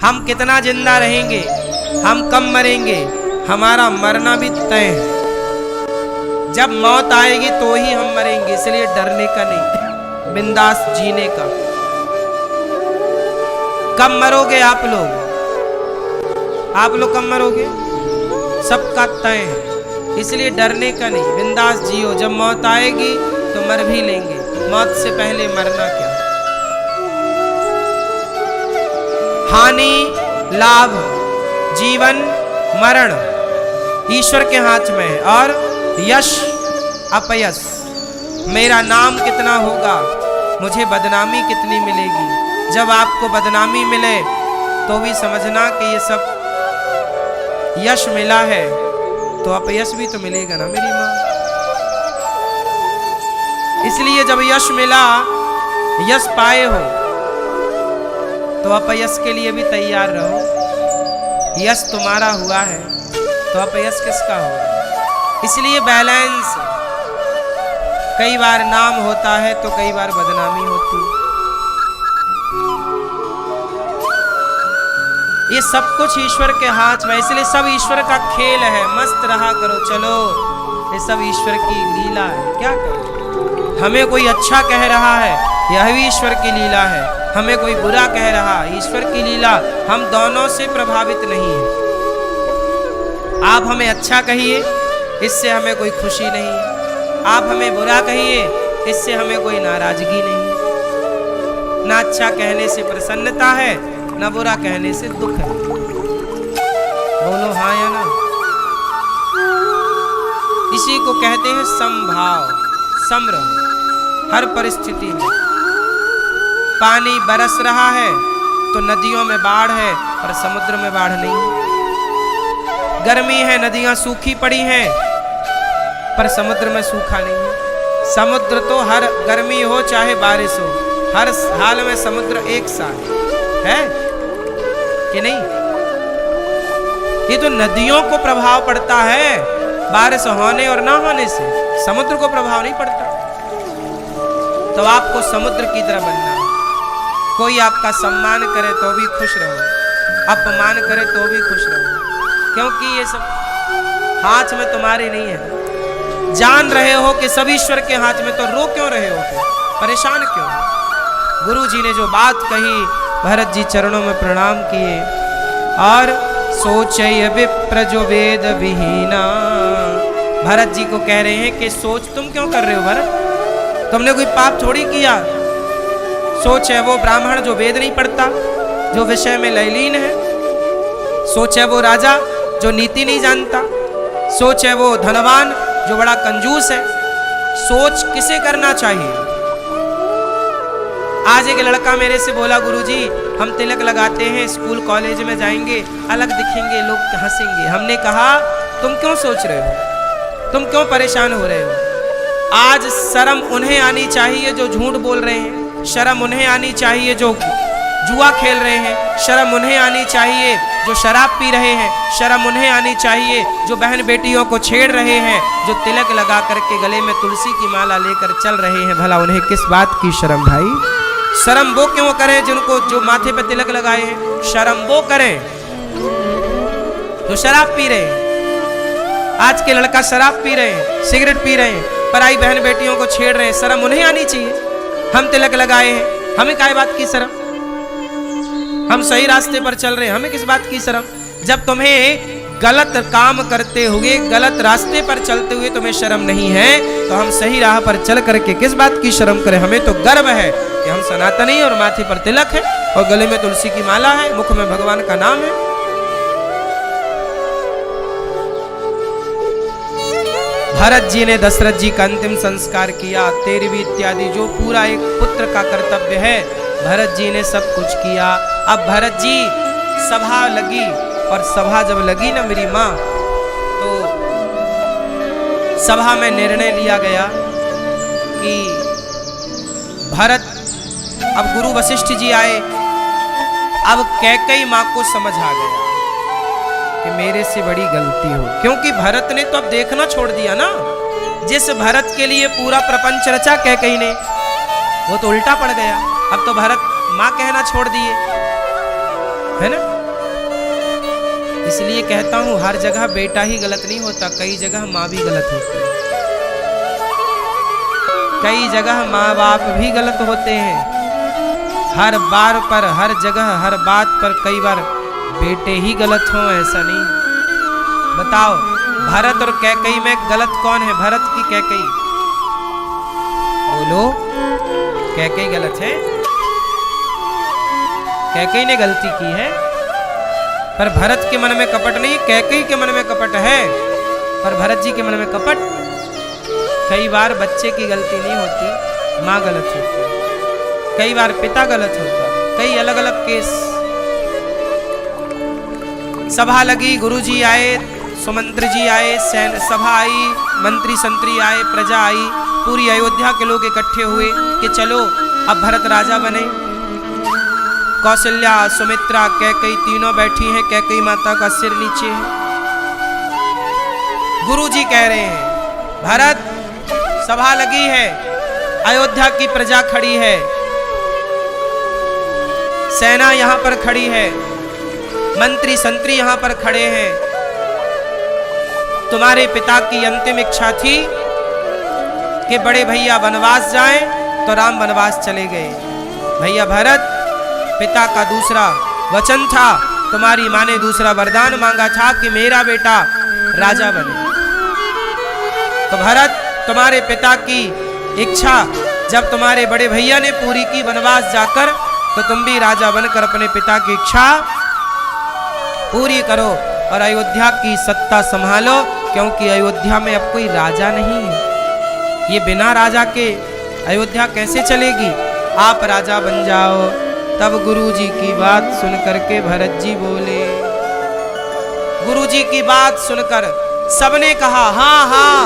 हम कितना जिंदा रहेंगे, हम कब मरेंगे, हमारा मरना भी तय है। जब मौत आएगी तो ही हम मरेंगे, इसलिए डरने का नहीं, बिंदास जीने का। कब मरोगे आप लोग कब मरोगे, सबका तय है, इसलिए डरने का नहीं, बिंदास जियो। जब मौत आएगी तो मर भी लेंगे, मौत से पहले मरना क्या। हानि लाभ जीवन मरण ईश्वर के हाथ में है, और यश अपयश, मेरा नाम कितना होगा, मुझे बदनामी कितनी मिलेगी। जब आपको बदनामी मिले तो भी समझना कि ये सब यश मिला है, तो अपयश भी तो मिलेगा ना मेरी माँ। इसलिए जब यश मिला, यश पाए हो, तो अपयश के लिए भी तैयार रहो। यश तुम्हारा हुआ है तो अपयश किसका होगा। इसलिए बैलेंस, कई बार नाम होता है तो कई बार बदनामी होती है। ये सब कुछ ईश्वर के हाथ में, इसलिए सब ईश्वर का खेल है। मस्त रहा करो, चलो, ये सब ईश्वर की लीला है। क्या करो, हमें कोई अच्छा कह रहा है, यह भी ईश्वर की लीला है। हमें कोई बुरा कह रहा, ईश्वर की लीला। हम दोनों से प्रभावित नहीं है। आप हमें अच्छा कहिए, इससे हमें कोई खुशी नहीं है। आप हमें बुरा कहिए, इससे हमें कोई नाराजगी नहीं है। ना अच्छा कहने से प्रसन्नता है, ना बुरा कहने से दुख है। बोलो हाँ या ना। इसी को कहते हैं समभाव, सम रहो हर परिस्थिति में। पानी बरस रहा है तो नदियों में बाढ़ है, पर समुद्र में बाढ़ नहीं है। गर्मी है, नदियां सूखी पड़ी हैं, पर समुद्र में सूखा नहीं है। समुद्र तो हर गर्मी हो चाहे बारिश हो, हर हाल में समुद्र एक सा है कि नहीं। ये तो नदियों को प्रभाव पड़ता है, बारिश होने और ना होने से समुद्र को प्रभाव नहीं पड़ता। तो आपको समुद्र की तरह बनना है। कोई आपका सम्मान करे तो भी खुश रहो, अपमान करे तो भी खुश रहो, क्योंकि ये सब हाथ में तुम्हारे नहीं है। जान रहे हो कि सब ईश्वर के हाथ में, तो रो क्यों रहे हो, परेशान क्यों। गुरु जी ने जो बात कही, भरत जी चरणों में प्रणाम किए और सोचय विप्र जो वेद विहीना। भरत जी को कह रहे हैं कि सोच तुम क्यों कर रहे हो भरत, तुमने कोई पाप थोड़ी किया। सोच है वो ब्राह्मण जो वेद नहीं पढ़ता, जो विषय में लयलीन है। सोच है वो राजा जो नीति नहीं जानता। सोच है वो धनवान जो बड़ा कंजूस है। सोच किसे करना चाहिए। आज एक लड़का मेरे से बोला, गुरुजी हम तिलक लगाते हैं, स्कूल कॉलेज में जाएंगे, अलग दिखेंगे, लोग हंसेंगे। हमने कहा तुम क्यों सोच रहे हो, तुम क्यों परेशान हो रहे हो। आज शर्म उन्हें आनी चाहिए जो झूठ बोल रहे हैं, शर्म उन्हें आनी चाहिए जो जुआ खेल रहे हैं, शर्म उन्हें आनी चाहिए जो शराब पी रहे हैं, शर्म उन्हें आनी चाहिए जो बहन बेटियों को छेड़ रहे हैं, जो तिलक लगा करके गले में तुलसी की माला लेकर चल रहे हैं। भला उन्हें किस बात की शर्म भाई। शर्म वो क्यों करें जिनको, जो माथे पे तिलक लगाए हैं। शर्म वो करें जो शराब पी रहे हैं। आज के लड़का शराब पी रहे हैं, सिगरेट पी रहे हैं, पराई बहन बेटियों को छेड़ रहे हैं। शर्म उन्हें आनी चाहिए। हम तिलक लगाए हैं, हमें काय बात की शर्म। हम सही रास्ते पर चल रहे हैं, हमें किस बात की शर्म। जब तुम्हें गलत काम करते हुए, गलत रास्ते पर चलते हुए तुम्हें शर्म नहीं है, तो हम सही राह पर चल करके किस बात की शर्म करें। हमें तो गर्व है कि हम सनातनी और माथे पर तिलक है और गले में तुलसी की माला है, मुख में भगवान का नाम है। भरत जी ने दशरथ जी का अंतिम संस्कार किया। 13वीं इत्यादि जो पूरा एक पुत्र का कर्तव्य है, भरत जी ने सब कुछ किया। अब भरत जी सभा लगी, और सभा जब लगी ना मेरी माँ, तो सभा में निर्णय लिया गया कि भरत, अब गुरु वशिष्ठ जी आए। अब कैकेयी माँ को समझ आ गया कि मेरे से बड़ी गलती हो, क्योंकि भरत ने तो अब देखना छोड़ दिया ना। जिस भरत के लिए पूरा प्रपंच रचा कैकेयी ने, वो तो उल्टा पड़ गया। अब तो भरत माँ कहना छोड़ दिए। है ना। इसलिए कहता हूं हर जगह बेटा ही गलत नहीं होता, कई जगह माँ भी गलत होती है, कई जगह माँ बाप भी गलत होते हैं। हर बार पर, हर जगह, हर बात पर कई बार बेटे ही गलत हों ऐसा नहीं। बताओ भरत और कैकेयी में गलत कौन है, भरत की कैकेयी? बोलो, कैकेयी गलत है, कैकेयी ने गलती की है। पर भरत के मन में कपट नहीं, कैकेयी के मन में कपट है, पर भरत जी के मन में कपट। कई बार बच्चे की गलती नहीं होती, माँ गलत होती है, कई बार पिता गलत होता है, कई अलग अलग केस। सभा लगी, गुरुजी आए, सुमंत्र जी आए, सभा आई, मंत्री संतरी आए, प्रजा आई, पूरी अयोध्या के लोग इकट्ठे हुए कि चलो अब भरत राजा बने। कौशल्या, सुमित्रा, कैकेयी तीनों बैठी हैं, कैकेयी माता का सिर नीचे है। गुरुजी कह रहे हैं भरत सभा लगी है, अयोध्या की प्रजा खड़ी है, सेना यहां पर खड़ी है, मंत्री संतरी यहां पर खड़े हैं। तुम्हारे पिता की अंतिम इच्छा थी कि बड़े भैया वनवास जाएं, तो राम वनवास चले गए। भैया भरत, पिता का दूसरा वचन था, तुम्हारी माँ ने दूसरा वरदान मांगा था कि मेरा बेटा राजा बने। तो भरत, तुम्हारे पिता की इच्छा जब तुम्हारे बड़े भैया ने पूरी की वनवास जाकर, तो तुम भी राजा बनकर अपने पिता की इच्छा पूरी करो और अयोध्या की सत्ता संभालो, क्योंकि अयोध्या में अब कोई राजा नहीं है। ये बिना राजा के अयोध्या कैसे चलेगी? आप राजा बन जाओ। तब गुरुजी की बात सुनकर के भरत जी बोले, गुरुजी की बात सुनकर सबने कहा हाँ हाँ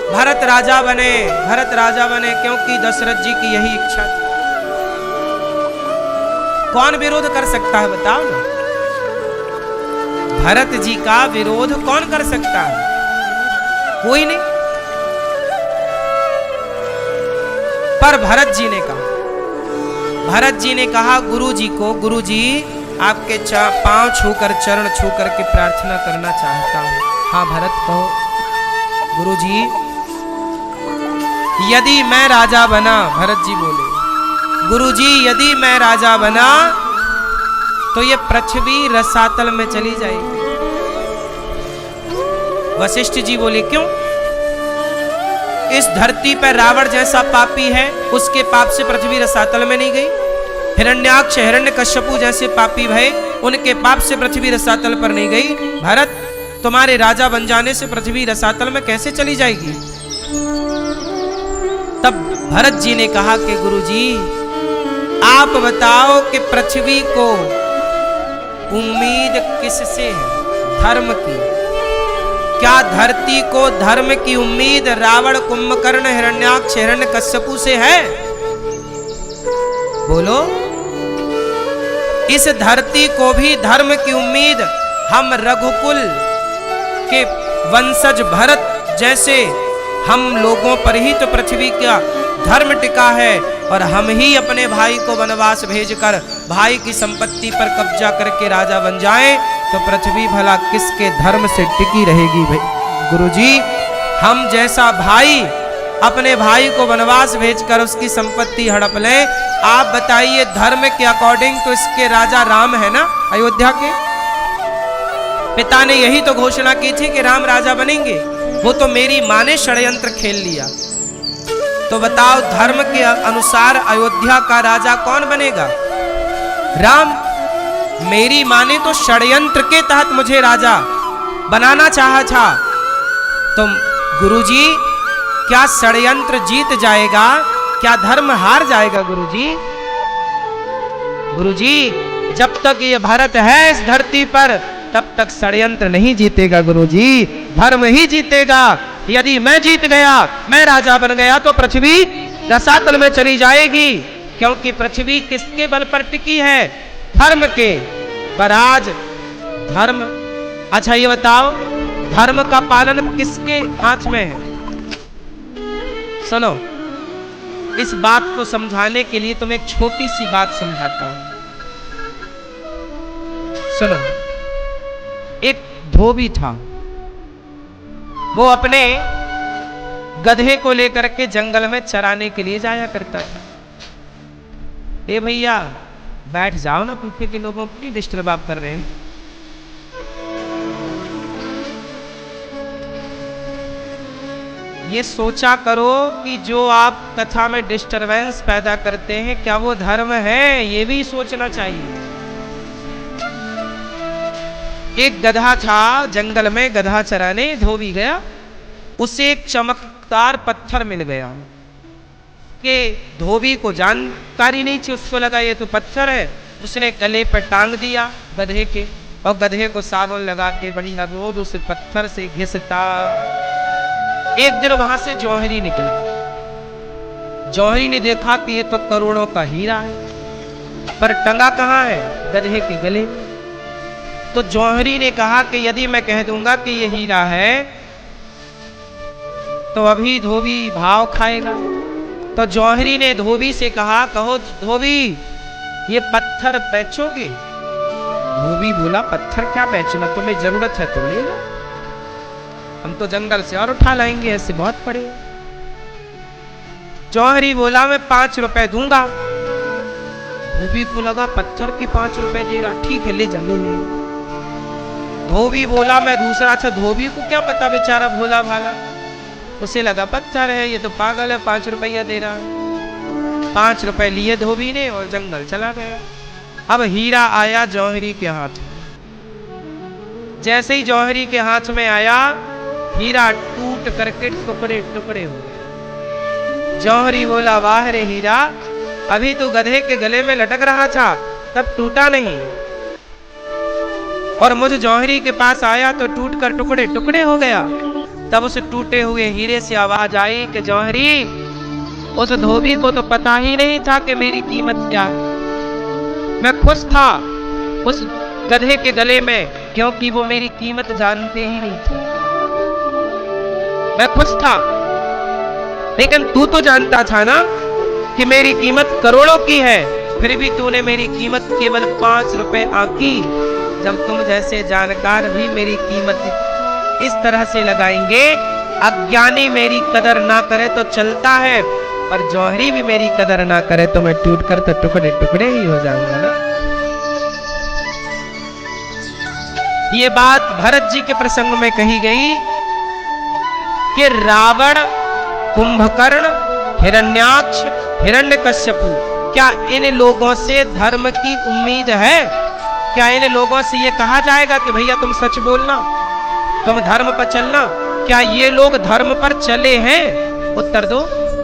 भरत राजा बने, भरत राजा बने, क्योंकि दशरथ जी की यही इच्छा थी। कौन विरोध कर सकता है बताओ ना? भरत जी का विरोध कौन कर सकता है? कोई नहीं। पर भरत जी ने कहा, भरत जी ने कहा गुरु जी को, गुरु जी आपके पांव छूकर, चरण छूकर के प्रार्थना करना चाहता हूं। हाँ भरत कहो। गुरु जी यदि मैं राजा बना, भरत जी बोले, गुरु जी यदि मैं राजा बना तो ये पृथ्वी रसातल में चली जाएगी। वशिष्ठ जी बोले क्यों? इस धरती पर रावण जैसा पापी है, उसके पाप से पृथ्वी रसातल में नहीं गई। हिरण्याक्ष, हिरण्यकश्यपु जैसे पापी भय, उनके पाप से पृथ्वी रसातल पर नहीं गई। भरत, तुम्हारे राजा बन जाने से पृथ्वी रसातल में कैसे चली जाएगी? तब भरत जी ने कहा कि गुरुजी आप बताओ कि पृथ्वी को उम्मीद किससे है? धर्म की। क्या धरती को धर्म की उम्मीद रावण, कुंभकर्ण, हिरण्याक्ष, हिरण्यकश्यपु से है? बोलो। इस धरती को भी धर्म की उम्मीद हम रघुकुल के वंशज भरत जैसे हम लोगों पर ही तो पृथ्वी का धर्म टिका है, और हम ही अपने भाई को वनवास भेजकर भाई की संपत्ति पर कब्जा करके राजा बन जाएं, तो पृथ्वी भला किसके धर्म से टिकी रहेगी? गुरुजी, हम जैसा भाई अपने भाई को वनवास भेजकर उसकी संपत्ति हड़प ले, आप बताइए धर्म के अकॉर्डिंग तो इसके राजा राम है ना अयोध्या के। पिता ने यही तो घोषणा की थी कि राम राजा बनेंगे, वो तो मेरी मां ने षड्यंत्र खेल लिया। तो बताओ धर्म के अनुसार अयोध्या का राजा कौन बनेगा? राम। मेरी मां ने तो षड्यंत्र के तहत मुझे राजा बनाना चाहा था। तो गुरुजी, क्या षड्यंत्र जीत जाएगा? क्या धर्म हार जाएगा? गुरुजी, गुरुजी, जब तक ये भारत है इस धरती पर, तब तक षड्यंत्र नहीं जीतेगा गुरुजी, धर्म ही जीतेगा। यदि मैं जीत गया, मैं राजा बन गया, तो पृथ्वी रसातल में चली जाएगी, क्योंकि पृथ्वी किसके बल पर टिकी है? धर्म के। पर आज धर्म, अच्छा ये बताओ धर्म का पालन किसके हाथ में है? सुनो, इस बात को समझाने के लिए तुम्हें एक छोटी सी बात समझाता हूं। सुनो, एक धोबी था, वो अपने गधे को लेकर के जंगल में चराने के लिए जाया करता था। ए भैया बैठ जाओ ना, पीछे के लोगों को डिस्टर्ब आप कर रहे हैं। ये सोचा करो कि जो आप कथा में डिस्टरबेंस पैदा करते हैं क्या वो धर्म है, ये भी सोचना चाहिए। एक गधा था, जंगल में गधा चराने धोबी गया, उसे एक चमकदार पत्थर मिल गया कि धोबी को जानकारी नहीं थी, उसको लगा ये तो पत्थर है। उसने गले पर टांग दिया गधे के, और गधे को साबुन लगा के बढ़िया रोज उस पत्थर से घिसता। एक दिन वहां से जौहरी निकला। जौहरी ने देखा कि ये तो करोड़ों का हीरा है, पर टंगा कहाँ है? गधे के गले में। तो जौहरी ने कहा कि यदि मैं कह दूंगा कि ये हीरा है तो अभी धोबी भाव खाएगा। तो जौहरी ने धोबी से कहा, कहो धोबी ये पत्थर बेचोगे? धोबी बोला, पत्थर क्या बेचना, तुम्हें जरूरत है तो ले लो, हम तो जंगल से और उठा लाएंगे, ऐसे बहुत पड़े। जौहरी बोला, मैं 5 रुपए दूंगा। धोबी को लगा पत्थर के 5 रुपए देगा, ठीक है ले जा ले ले। धोबी बोला, मैं दूसरा। अच्छा धोबी को क्या पता, बेचारा भोला भाला, उसे लगा पत्थर है, ये तो पागल है, 5 रुपया दे रहा है। 5 रुपए लिए धोबी ने और जंगल चला गया। अब हीरा आया जौहरी के हाथ में। जैसे ही जौहरी के हाथ में आया, हीरा टूट करके टुकड़े टुकड़े हो गए। जौहरी बोला, वाह रे हीरा, अभी तो गधे के गले में लटक रहा था तब टूटा नहीं, और मुझे जौहरी के पास आया तो टूट कर टुकड़े टुकड़े हो गया। तब उस टूटे हुए हीरे से आवाज आई कि जौहरी, उस धोबी को तो पता ही नहीं था कि मेरी कीमत क्या है। मैं खुश था उस गधे के गले में, क्योंकि वो मेरी कीमत जानते ही नहीं थे। मैं खुश था, लेकिन तू तो जानता था ना कि मेरी कीमत करोड़ों की है, फिर भी तूने मेरी कीमत केवल 5 रुपए आंकी। जब तुम जैसे जानकार भी मेरी कीमत इस तरह से लगाएंगे, अज्ञानी मेरी कदर ना करे तो चलता है, पर जौहरी भी मेरी कदर ना करे तो मैं टूट कर तो टुकड़े टुकड़े ही हो जाऊंगा ना। ये बात भरत जी के प्रसंग में कही गई कि रावण, कुंभकर्ण, हिरण्याक्ष, हिरण्यकश्यपु, क्या इन लोगों से धर्म की उम्मीद है? क्या इन लोगों से ये कहा जाएगा कि भैया तुम सच बोलना, तुम धर्म पर चलना? क्या ये लोग धर्म पर चले हैं? उत्तर दो।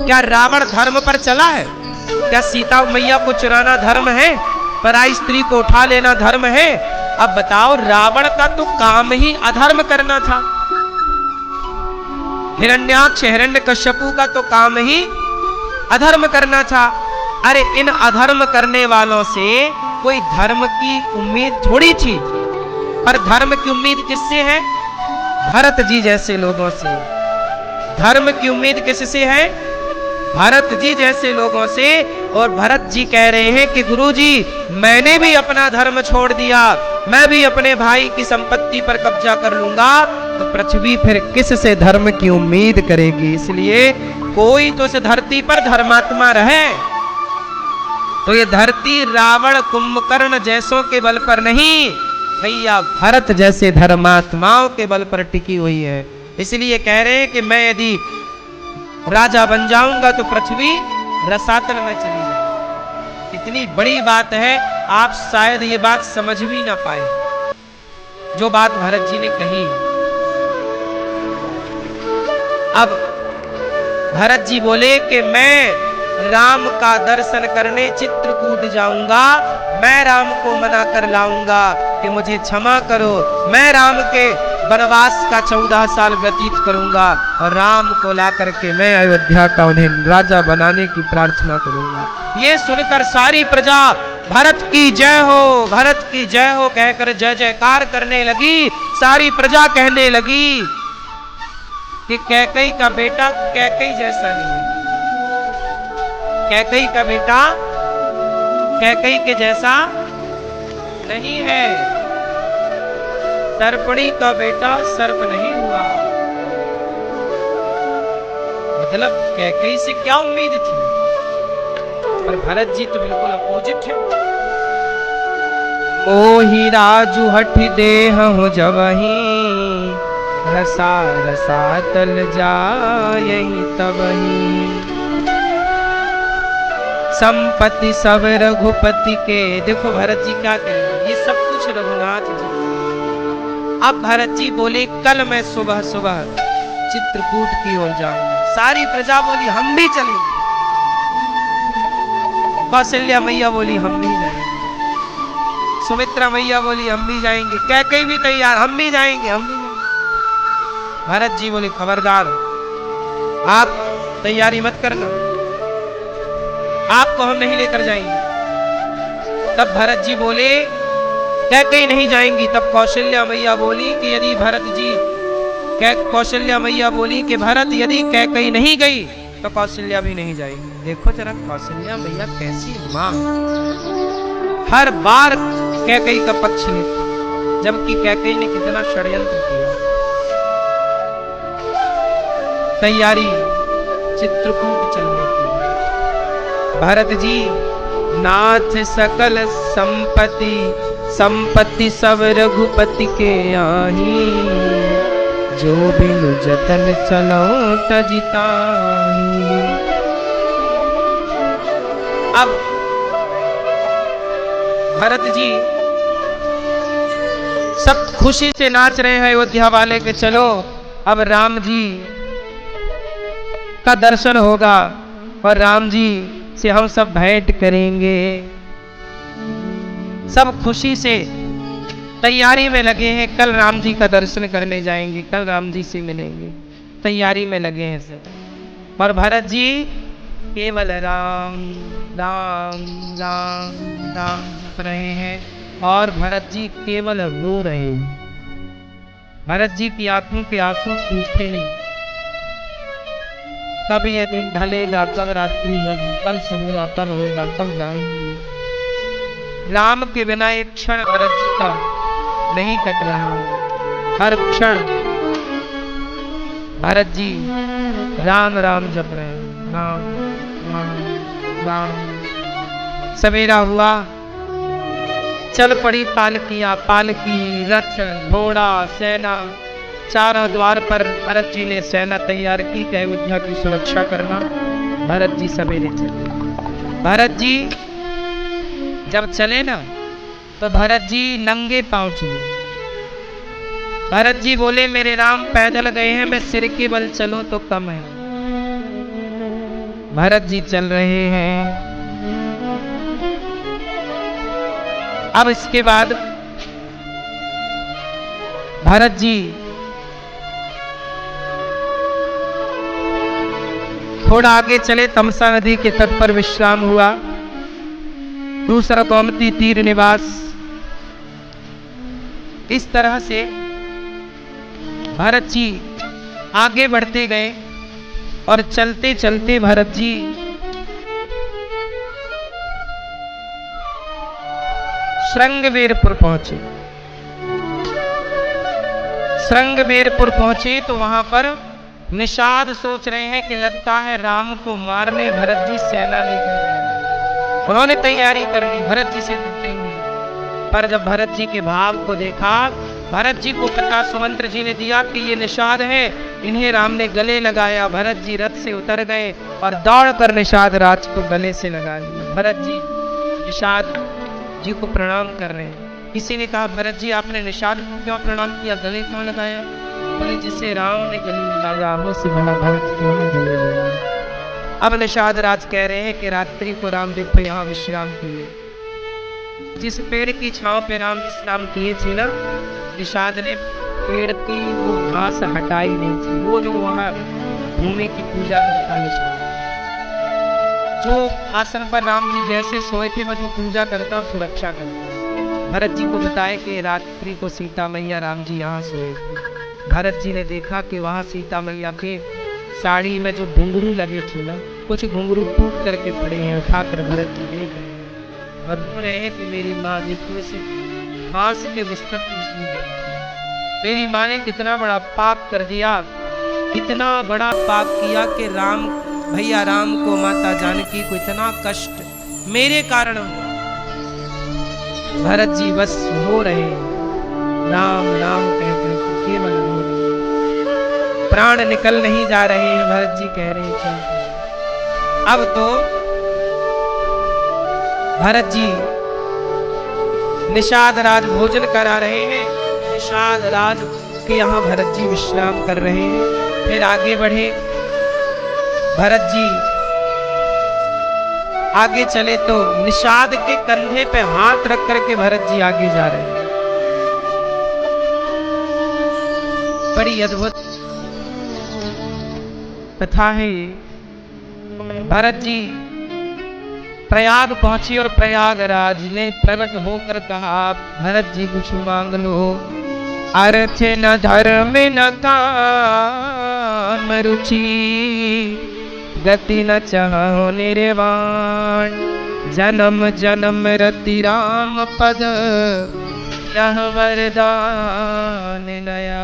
क्या रावण धर्म पर चला है? क्या सीता मैया को चुराना धर्म है? पराई स्त्री को उठा लेना धर्म है? अब बताओ, रावण का तो काम ही अधर्म करना था। हिरण्याक्ष, हिरण्यकश्यपु का तो काम ही अधर्म करना था। अरे इन अधर्म करने वालों से कोई धर्म की उम्मीद थोड़ी थी, पर धर्म की उम्मीद किससे है? भरत जी जैसे लोगों से। धर्म की उम्मीद किससे है? भरत जी जैसे लोगों से। और भरत जी कह रहे हैं कि गुरुजी, मैंने भी अपना धर्म छोड़ दिया, मैं भी अपने भाई की संपत्ति पर कब्जा कर लूंगा, तो पृथ्वी फिर किस से धर्म की उम्मीद करेगी? इसलिए कोई तो इस धरती पर धर्मात्मा रहे। तो ये धरती रावण, कुंभकर्ण जैसों के बल पर नहीं, भैया भरत जैसे धर्मात्माओं के बल पर टिकी हुई है। इसलिए कह रहे हैं कि मैं यदि राजा बन जाऊंगा तो पृथ्वी रसातल में चली जाएगी। इतनी बड़ी बात है, आप शायद ये बात समझ भी ना पाए जो बात भरत जी ने कही। अब भरत जी बोले कि मैं राम का दर्शन करने चित्रकूट जाऊंगा, मैं राम को मना कर लाऊंगा कि मुझे क्षमा करो, मैं राम के वनवास का 14 साल व्यतीत करूंगा और राम को ला करके मैं अयोध्या का उन्हें राजा बनाने की प्रार्थना करूंगा। ये सुनकर सारी प्रजा भरत की जय हो, भरत की जय हो कहकर जय जयकार करने लगी। सारी प्रजा कहने लगी कि कैकई का बेटा कैकई जैसा नहीं, कैकई का बेटा कैकई के जैसा नहीं है। सर्पणी का बेटा सर्प नहीं हुआ। मतलब कैकेयी से क्या उम्मीद थी, पर भरत जी तो बिल्कुल अपोजिट है। मोहि राजू हठ देह जबहि, रसा रसा तल जायहि तबहि। संपत्ति सब रघुपति के। देखो भरत जी क्या करेंगे, ये सब कुछ रघुनाथ जी। अब भरत जी बोले कल मैं सुबह सुबह चित्रकूट की ओर जाऊंगा। सारी प्रजा बोली हम भी चलेंगे। कौशल्या मैया बोली हम भी जाएंगे। सुमित्रा मैया बोली हम भी जाएंगे। कैकेयी भी तैयार, हम भी जाएंगे, हम भी जाएंगे। भरत जी बोले खबरदार, आप तैयारी मत करना, आपको हम नहीं लेकर जाएंगे। तब भरत जी बोले कैकेयी नहीं जाएंगी। तब कौशल्या मैया बोली कि यदि भरत जी, कौशल्या मैया बोली कि भरत यदि कैकेयी नहीं गई तो कौशल्या भी नहीं जाएगी। देखो जरा कौशल्या मैया कैसी मां, हर बार कैकेयी का पक्ष लेती, जबकि कैकेयी ने कितना षड्यंत्र किया। तैयारी चित्रकूट चलने की। भरत जी नाथ सकल संपत्ति, संपत्ति सब रघुपति के आही, जो बिनु जतन चलो तजिताही। अब भरत जी सब खुशी से नाच रहे हैं अयोध्या वाले के चलो अब राम जी का दर्शन होगा और राम जी से हम सब भेंट करेंगे। सब खुशी से तैयारी में लगे हैं, कल राम जी का दर्शन करने जाएंगे, कल राम जी से मिलेंगे, तैयारी में लगे हैं सब। और भरत जी केवल राम राम राम राम जप रहे हैं और भरत जी केवल रो रहे हैं। भरत जी की आंखों के आंसू सूखते नहीं। कब ये दिन ढलेगा, कब रात्रि होगी, कल सवेरा कब होगा, कब जाएंगे। राम के बिना एक क्षण भरत जी का नहीं कट रहा। हर क्षण भरत जी राम राम जप रहे हैं, राम राम राम। सवेरा हुआ, चल पड़ी पालकियां, पालकी, रथ, घोड़ा, सेना, चारों द्वार पर भरत जी ने सेना तैयार की कि अयोध्या की सुरक्षा करना। भरत जी सवेरे चले। भरत जी जब चले ना तो भरत जी नंगे पांव चले। भरत जी बोले मेरे राम पैदल गए हैं, मैं सिर के बल चलूं तो कम है। भरत जी चल रहे हैं। अब इसके बाद भरत जी थोड़ा आगे चले, तमसा नदी के तट पर विश्राम हुआ। दूसरा गोमती तीर निवास। इस तरह से भरत जी आगे बढ़ते गए और चलते चलते भरत जी श्रृंगवेरपुर पहुंचे। श्रृंगवेरपुर पहुंचे तो वहां पर निषाद सोच रहे हैं कि लगता है राम को मारने भरत जी सेना लेकर गए। उन्होंने तैयारी कर ली, भरत जी से लड़ेंगे। पर जब भरत जी के भाव को देखा, भरत जी को पता सुमंत्र जी ने दिया कि ये निषाद है, इन्हें राम ने गले लगाया। भरत जी रथ से उतर गए और दौड़कर निषाद राज को गले से लगा लिया। भरत जी निषाद जी को प्रणाम कर रहे हैं। किसी ने कहा भरत जी आपने निषाद को क्यों प्रणाम किया, गले क्यों लगाया? बोले जिसे राम ने गले लगाया मुझसे बड़ा भरत क्यों ने गले लगाया। अब निषाद राज कह रहे हैं कि रात्रि को राम देखो यहाँ विश्राम किए। जिस पेड़ की छांव पे राम विश्राम किए थे ना, निषाद ने पेड़ की वो घास हटाई नहीं थी। वो जो वहां भूमि की पूजा करता है, जो आसन पर राम जी जैसे सोए थे वो जो पूजा करता सुरक्षा करता। भरत जी को बताया कि रात्रि को सीता मैया राम जी यहाँ सोए थे। भरत जी ने देखा कि वहाँ सीता मैया के साड़ी में जो घुंघरू लगे थे ना, कुछ घुंघरू टूट करके पड़े हैं। उठाकर भरत जी देख रहे हैं और बोल रहे हैं कि मेरी माँ देखो इसे बांस के बिस्तर पर। मेरी माँ ने कितना बड़ा पाप कर दिया, इतना बड़ा पाप किया कि भैया राम को, माता जानकी को इतना कष्ट मेरे कारण हुआ। भरत जी बस हो रहे राम राम कहते केवल रो रहे, प्राण निकल नहीं जा रहे हैं। भरत जी कह रहे हैं अब तो भरत जी निषाद राज भोजन करा रहे हैं। निषाद राज के यहाँ भरत जी विश्राम कर रहे हैं। फिर आगे बढ़े भरत जी, आगे चले तो निषाद के कंधे पे हाथ रख करके भरत जी आगे जा रहे हैं। बड़ी अद्भुत कथा है ये। भरत जी प्रयाग पहुंची और प्रयागराज ने प्रकट होकर कहा, भरत जी कुछ मांग लो। अर्थ न धर्म न काम रुचि, गति न चाहो निर्वाण। जन्म जन्म रति राम पद, यह वरदान नया।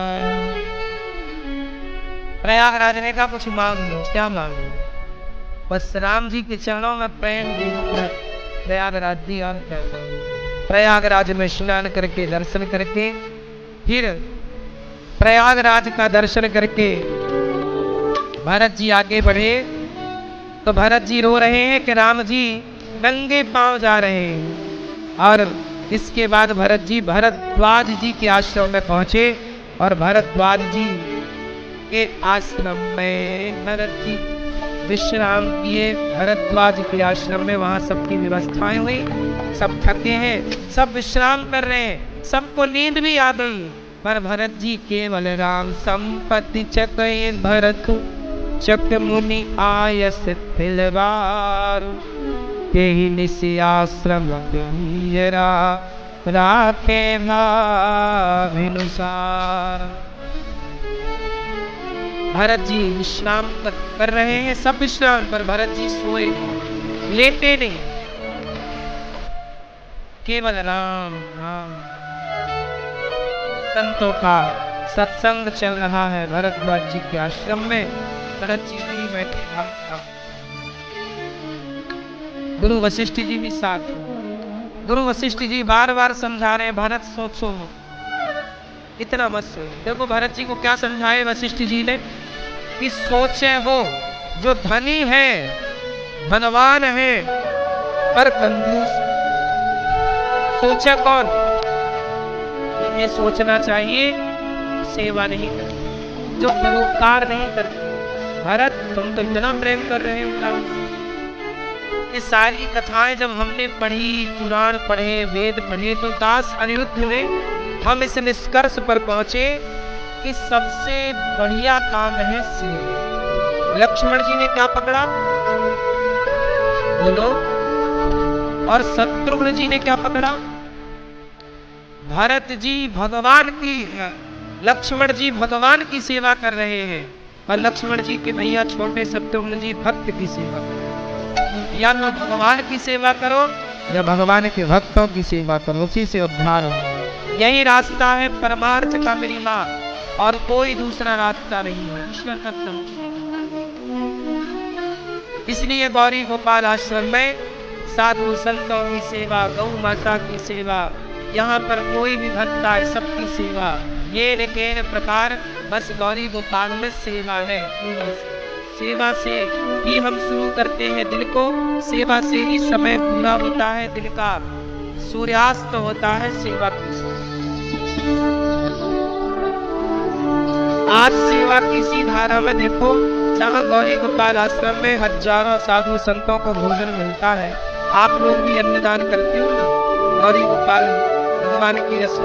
प्रयागराज ने कहा कुछ मांग लो। क्या मांगो? बस राम जी के चरणों में प्रेम प्रयागराज जी। और प्रयागराज में स्नान करके दर्शन करके फिर प्रयागराज का दर्शन करके भरत जी आगे बढ़े तो भरत जी रो रहे हैं कि राम जी नंगे पांव जा रहे हैं। और इसके बाद भरत जी भरद्वाज जी के आश्रम में पहुंचे और भरद्वाज जी के आश्रम में भरत जी विश्राम किए। भरद्वाज के आश्रम में वहां सबकी व्यवस्थाएं हुई, सब थके हैं, सब विश्राम कर रहे हैं, सबको नींद भी आ गई। पर भरत जी केवल राम संपत्ति चकय भरत चक मुनि आयस फिलवार। केहि निसि आश्रम गहीरा, राखे भाविनुसार। भरत जी विश्राम कर रहे हैं, सब विश्राम, पर भरत जी सोए लेटे नहीं, केवल राम राम। संतों का सत्संग चल रहा है भरद्वाज जी के आश्रम में। भरत जी भी बैठे राम। गुरु वशिष्ठ जी भी साथ। गुरु वशिष्ठ जी बार बार समझा रहे हैं, भरत सोचो, इतना मत सोचो। देखो भरत जी को क्या समझाए वशिष्ठ जी ने कि सोचे हो जो धनी है, धनवान है, पर कंजूस। सोचे कौन? ये सोचना चाहिए सेवा नहीं करती, जो परोपकार नहीं करती। भरत तुम तो इतना प्रेम कर रहे हो। ये सारी कथाएं जब हमने पढ़ी, पुराण पढ़े, वेद पढ़े, तो दास अनिरुद्ध में हम इस निष्कर्ष पर पहुंचे कि सबसे बढ़िया काम है सेवा। लक्ष्मण जी ने क्या पकड़ा बोलो? और शत्रुघ्न जी ने क्या पकड़ा? भरत जी भगवान की, लक्ष्मण जी भगवान की सेवा कर रहे हैं, और लक्ष्मण जी के भैया छोटे शत्रुघ्न जी भक्त की सेवा कर रहे हैं। या तो भगवान की सेवा करो या भगवान के भक्तों की सेवा करो, उसी से उद्धार हो। यही रास्ता है परमार्थ का मेरी माँ, और कोई दूसरा रास्ता नहीं है। ईश्वर का इसलिए गौरी गोपाल आश्रम में साधु संतों की सेवा, गौ माता की सेवा, यहाँ पर कोई भी भक्त आए सबकी सेवा, ये लेकिन प्रकार बस गौरी गोपाल में सेवा है। सेवा से ही हम शुरू करते हैं दिन को, सेवा से ही समय पूरा होता है, दिन का सूर्यास्त होता है सेवा की। आज सेवा की सी धारा में देखो, जहाँ गौरी गोपाल आश्रम में हजारों साधु संतों को भोजन मिलता है। आप लोग भी अन्नदान करते हो ना, गौरी गोपाल भगवान की रस्म